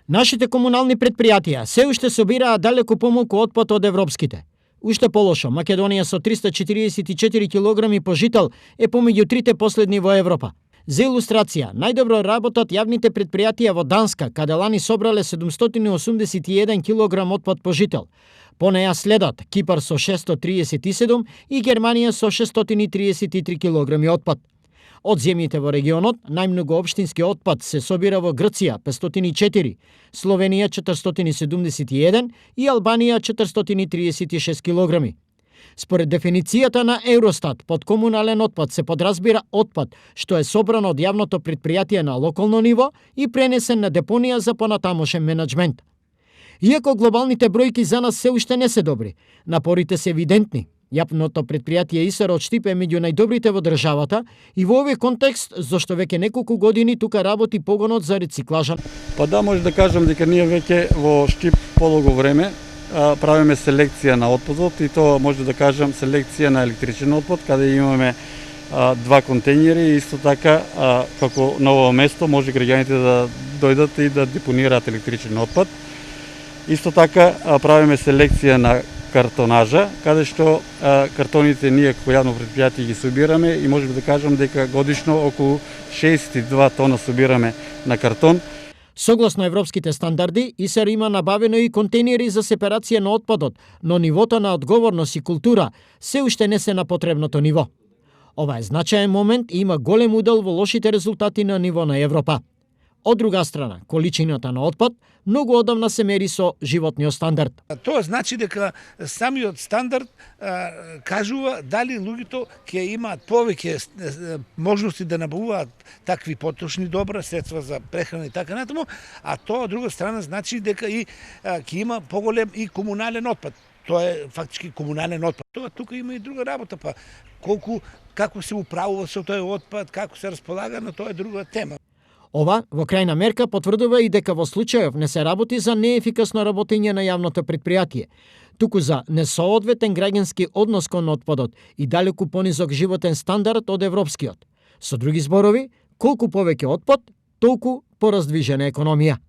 Нашите комунални предпријатија се уште собираат далеку помалку отпад од европските. Уште полошо, Македонија со 344 килограми по жител е помеѓу трите последни во Европа. За илустрација, најдобро работат јавните предпријатија во Данска, каде лани собрале 781 килограм отпад по жител. По неја следат Кипар со 637 и Германија со 633 килограми отпад. Од земјите во регионот, најмногу општински отпад се собира во Грција 504, Словенија 471 и Албанија 436 килограми. Според дефиницијата на Евростат, под комунален отпад се подразбира отпад што е собран од јавното предпријатие на локално ниво и пренесен на депонија за понатамошен менаџмент. Иако глобалните бројки за нас се уште не се добри, напорите се евидентни. Јавното предпријатие ИСР од Штип е меѓу најдобрите во државата и во овој контекст зашто веќе неколку години тука работи погонот за рециклажа. Па да, може да кажам дека ние веќе во Штип подолго време правиме селекција на отпадот и тоа може да кажам селекција на електричен отпад, каде имаме два контејнери и исто така како ново место може граѓаните да дојдат и да депонираат електричен отпад. Исто така правиме селекција на картонажа, каде што картоните ние како јавно предпријатие ги собираме и можеме да кажам дека годишно околу 62 тона собираме на картон. Согласно европските стандарди, ИСР има набавено и контејнери за сепарација на отпадот, но нивото на одговорност и култура се уште не се на потребното ниво. Ова е значаен момент и има голем удел во лошите резултати на ниво на Европа. Од друга страна, количината на отпад многу одамна се мери со животниот стандард. Тоа значи дека самиот стандард кажува дали луѓето ќе имаат повеќе можности да набавуваат такви потрошни добра, средства за прехрана и така натаму, а тоа од друга страна значи дека и ќе има поголем и комунален отпад. Тоа е фактички комунален отпад. Тоа тука има и друга работа, па како се управува со тој отпад, како се располага, но тоа е друга тема. Ова, во крајна мерка, потврдува и дека во случајов не се работи за неефикасно работење на јавното предпријатие, туку за несоодветен граѓански однос кон отпадот и далеку понизок животен стандард од европскиот. Со други зборови, колку повеќе отпад, толку пораздвижена економија.